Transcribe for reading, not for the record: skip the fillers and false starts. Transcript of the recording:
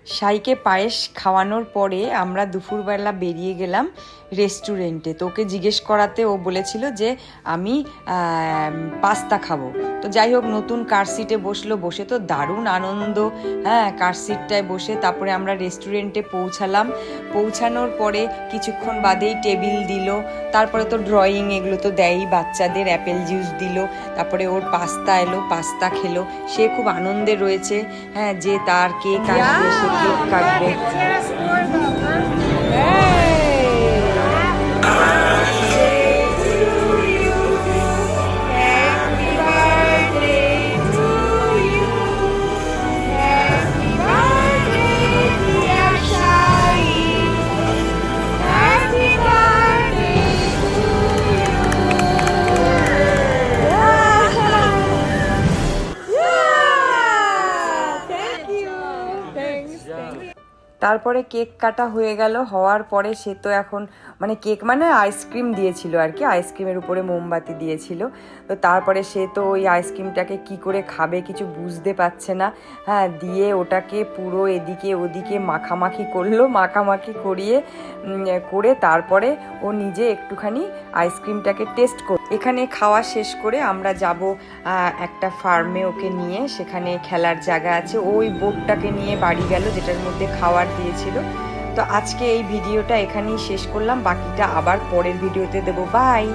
সাইকে পায়েস খাওয়ানোর পরে আমরা দুপুরবেলা বেরিয়ে গেলাম রেস্টুরেন্টে। তো ওকে জিজ্ঞেস করাতে ও বলেছিল যে আমি পাস্তা খাবো। তো যাই হোক, নতুন কার সিটে বসলো, বসে তো দারুণ আনন্দ। হ্যাঁ, কার সিটটায় বসে তারপরে আমরা রেস্টুরেন্টে পৌঁছালাম। পৌঁছানোর পরে কিছুক্ষণ বাদেই টেবিল দিল। তারপরে তো ড্রয়িং এগুলো তো দেয়ই, বাচ্চাদের অ্যাপেল জুস দিল। তারপরে ওর পাস্তা এলো, পাস্তা খেলো, সে খুব আনন্দে রয়েছে। হ্যাঁ, যে তার কেক আসবে, সে কেক কাটবে। তারপরে কেক কাটা হয়ে গেল। হওয়ার পরে সে তো এখন মানে কেক মানে আইসক্রিম দিয়েছিল আর কি, আইসক্রিমের উপরে মোমবাতি দিয়েছিল। তো তারপরে সে তো ওই আইসক্রিমটাকে কি করে খাবে কিছু বুঝতে পারছে না। হ্যাঁ, দিয়ে ওটাকে পুরো এদিকে ওদিকে মাখামাখি করলো, মাখামাখি করে তারপরে ও নিজে একটুখানি আইসক্রিমটাকে টেস্ট করে এখানে খাওয়া শেষ করে আমরা যাব একটা ফার্মে ওকে নিয়ে। সেখানে খেলার জায়গা আছে, ওই বোটটাকে নিয়ে বাড়ি গেল যেটার মধ্যে খাওয়ার দিয়েছিল। তো আজকে এই ভিডিওটা এখানেই শেষ করলাম, বাকিটা আবার পরের ভিডিওতে দেবো। বাই।